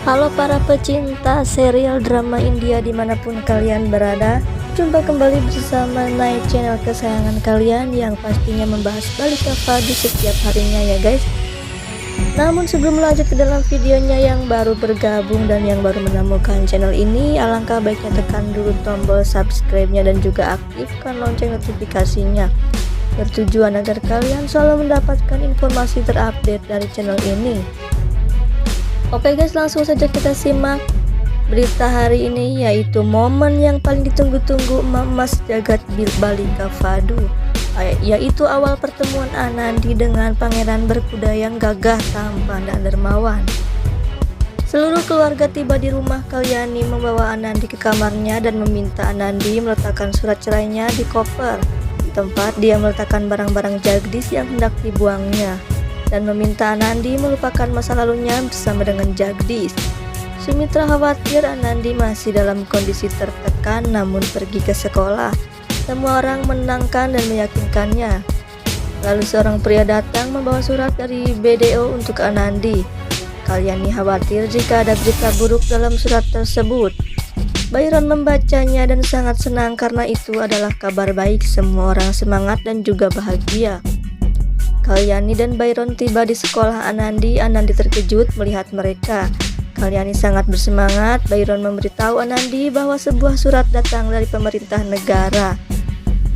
Halo para pecinta serial drama India dimanapun kalian berada, jumpa kembali bersama Night Channel kesayangan kalian yang pastinya membahas Balika Fadu setiap harinya ya guys. Namun sebelum lanjut ke dalam videonya, yang baru bergabung dan yang baru menemukan channel ini, alangkah baiknya tekan dulu tombol subscribe-nya dan juga aktifkan lonceng notifikasinya, bertujuan agar kalian selalu mendapatkan informasi terupdate dari channel ini. Oke guys, langsung saja kita simak berita hari ini, yaitu momen yang paling ditunggu-tunggu Mas Jagat Balika Fadu, yaitu awal pertemuan Anandi dengan pangeran berkuda yang gagah, tampan dan dermawan. Seluruh keluarga tiba di rumah Kalyani membawa Anandi ke kamarnya dan meminta Anandi meletakkan surat cerainya di koper, tempat dia meletakkan barang-barang Jagdish yang hendak dibuangnya, dan meminta Anandi melupakan masa lalunya bersama dengan Jagdish. Sumitra khawatir Anandi masih dalam kondisi tertekan namun pergi ke sekolah. Semua orang menenangkan dan meyakinkannya. Lalu seorang pria datang membawa surat dari BDO untuk Anandi. Kalyani khawatir jika ada berita buruk dalam surat tersebut. Byron membacanya dan sangat senang karena itu adalah kabar baik. Semua orang semangat dan juga bahagia. Kalyani dan Byron tiba di sekolah Anandi. Anandi terkejut melihat mereka. Kalyani sangat bersemangat. Byron memberitahu Anandi bahwa sebuah surat datang dari pemerintah negara.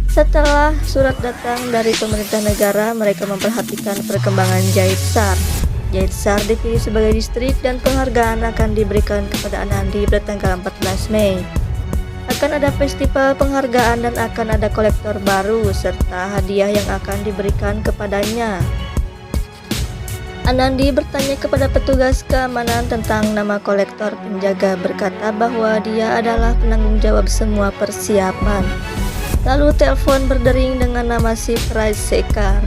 Setelah surat datang dari pemerintah negara, mereka memperhatikan perkembangan Jaitsar. Jaitsar dipilih sebagai distrik dan penghargaan akan diberikan kepada Anandi pada tanggal 14 Mei. Akan ada festival penghargaan dan akan ada kolektor baru serta hadiah yang akan diberikan kepadanya. Anandi bertanya kepada petugas keamanan tentang nama kolektor. Penjaga berkata bahwa dia adalah penanggung jawab semua persiapan. Lalu telepon berdering dengan nama si Raj Sekar.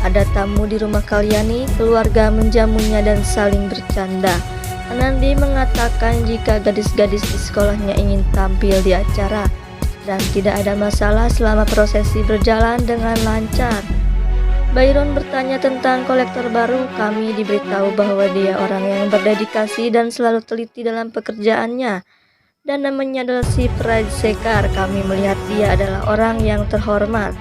Ada tamu di rumah Kalyani, keluarga menjamunya dan saling bercanda. Anandi mengatakan jika gadis-gadis di sekolahnya ingin tampil di acara dan tidak ada masalah selama prosesi berjalan dengan lancar. Byron bertanya tentang kolektor baru. Kami diberitahu bahwa dia orang yang berdedikasi dan selalu teliti dalam pekerjaannya dan namanya adalah si Raj Sekar. Kami melihat dia adalah orang yang terhormat.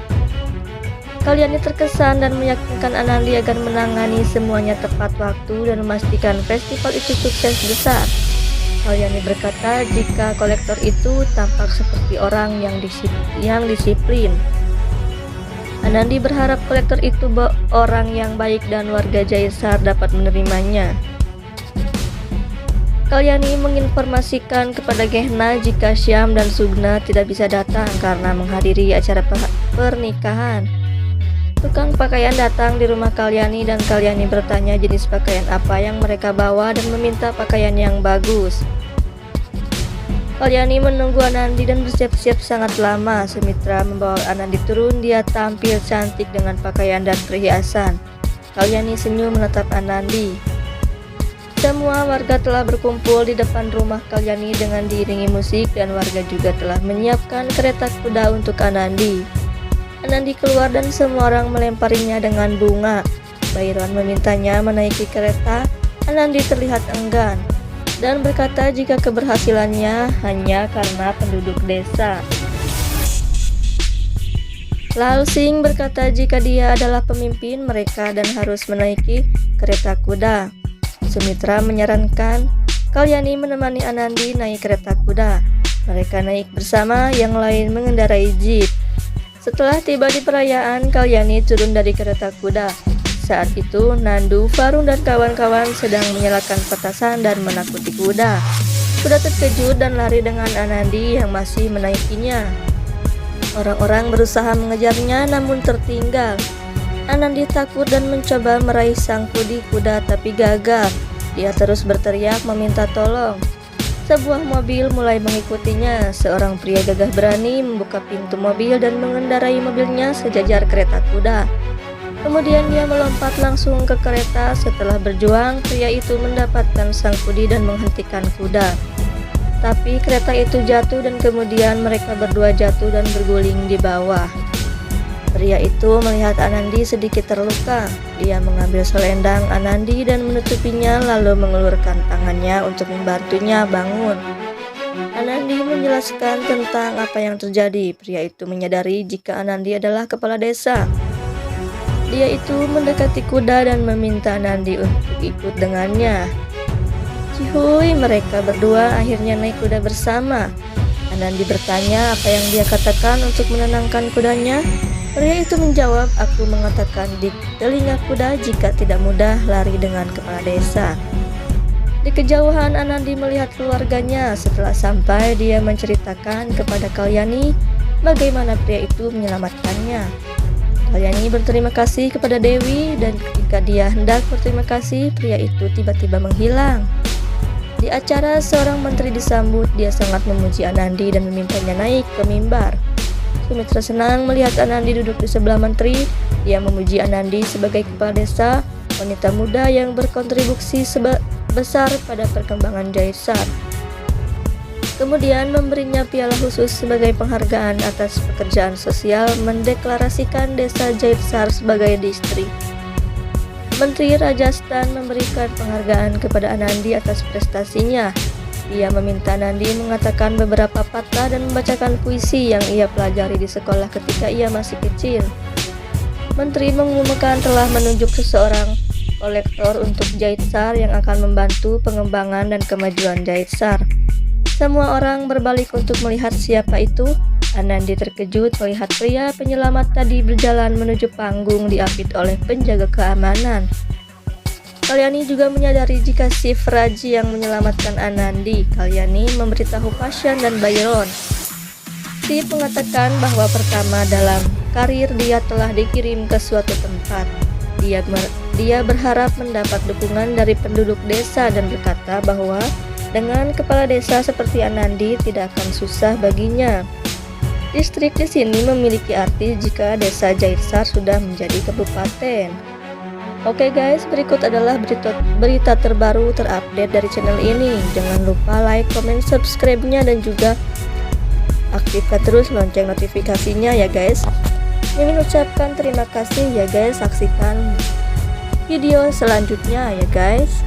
Kalyani terkesan dan meyakinkan Anandi agar menangani semuanya tepat waktu dan memastikan festival itu sukses besar. Kalyani berkata jika kolektor itu tampak seperti orang yang disiplin. Anandi berharap kolektor itu orang yang baik dan warga Jaitsar dapat menerimanya. Kalyani menginformasikan kepada Gehna jika Syam dan Sugna tidak bisa datang karena menghadiri acara pernikahan. Tukang pakaian datang di rumah Kalyani dan Kalyani bertanya jenis pakaian apa yang mereka bawa dan meminta pakaian yang bagus. Kalyani menunggu Anandi dan bersiap-siap sangat lama. Sumitra membawa Anandi turun. Dia tampil cantik dengan pakaian dan perhiasan. Kalyani senyum menatap Anandi. Semua warga telah berkumpul di depan rumah Kalyani dengan diiringi musik dan warga juga telah menyiapkan kereta kuda untuk Anandi. Anandi keluar dan semua orang melemparinya dengan bunga. Byron memintanya menaiki kereta. Anandi terlihat enggan dan berkata jika keberhasilannya hanya karena penduduk desa. Lal Singh berkata jika dia adalah pemimpin mereka dan harus menaiki kereta kuda. Sumitra menyarankan Kalyani menemani Anandi naik kereta kuda. Mereka naik bersama, yang lain mengendarai jeep. Setelah tiba di perayaan, Kalyani turun dari kereta kuda. Saat itu, Nandu, Varun dan kawan-kawan sedang menyalakan petasan dan menakuti kuda. Kuda terkejut dan lari dengan Anandi yang masih menaikinya. Orang-orang berusaha mengejarnya namun tertinggal. Anandi takut dan mencoba meraih sang kudi kuda tapi gagal. Dia terus berteriak meminta tolong. Sebuah mobil mulai mengikutinya. Seorang pria gagah berani membuka pintu mobil dan mengendarai mobilnya sejajar kereta kuda. Kemudian dia melompat langsung ke kereta. Setelah berjuang, pria itu mendapatkan sang kudi dan menghentikan kuda. Tapi kereta itu jatuh dan kemudian mereka berdua jatuh dan berguling di bawah. Pria itu melihat Anandi sedikit terluka. Dia mengambil selendang Anandi dan menutupinya lalu mengulurkan tangannya untuk membantunya bangun. Anandi menjelaskan tentang apa yang terjadi. Pria itu menyadari jika Anandi adalah kepala desa. Dia itu mendekati kuda dan meminta Anandi untuk ikut dengannya. Cihuy, mereka berdua akhirnya naik kuda bersama. Anandi bertanya apa yang dia katakan untuk menenangkan kudanya. Pria itu menjawab, aku mengatakan di telinga kuda jika tidak mudah lari dengan kepala desa. Di kejauhan Anandi melihat keluarganya. Setelah sampai, dia menceritakan kepada Kalyani bagaimana pria itu menyelamatkannya. Kalyani berterima kasih kepada Dewi dan ketika dia hendak berterima kasih, pria itu tiba-tiba menghilang. Di acara seorang menteri disambut, dia sangat memuji Anandi dan memintanya naik ke mimbar. Sumitra senang melihat Anandi duduk di sebelah menteri. Dia memuji Anandi sebagai kepala desa, wanita muda yang berkontribusi besar pada perkembangan Jaitsar. Kemudian memberinya piala khusus sebagai penghargaan atas pekerjaan sosial, mendeklarasikan desa Jaitsar sebagai distrik. Menteri Rajasthan memberikan penghargaan kepada Anandi atas prestasinya. Dia meminta Anandi mengatakan beberapa patah dan membacakan puisi yang ia pelajari di sekolah ketika ia masih kecil. Menteri mengumumkan telah menunjuk seseorang kolektor untuk Jaitsar yang akan membantu pengembangan dan kemajuan Jaitsar. Semua orang berbalik untuk melihat siapa itu. Anandi terkejut melihat pria penyelamat tadi berjalan menuju panggung diapit oleh penjaga keamanan. Kalyani juga menyadari jika Shiv Raji yang menyelamatkan Anandi. Kalyani memberitahu Pashan dan Byron. Shiv mengatakan bahwa pertama dalam karir dia telah dikirim ke suatu tempat. Dia berharap mendapat dukungan dari penduduk desa dan berkata bahwa dengan kepala desa seperti Anandi tidak akan susah baginya. Distrik di sini memiliki arti jika desa Jaitsar sudah menjadi kabupaten. Oke guys, berikut adalah berita terbaru terupdate dari channel ini. Jangan lupa like, comment, subscribe-nya dan juga aktifkan terus lonceng notifikasinya ya guys. Ingin ucapkan terima kasih ya guys. Saksikan video selanjutnya ya guys.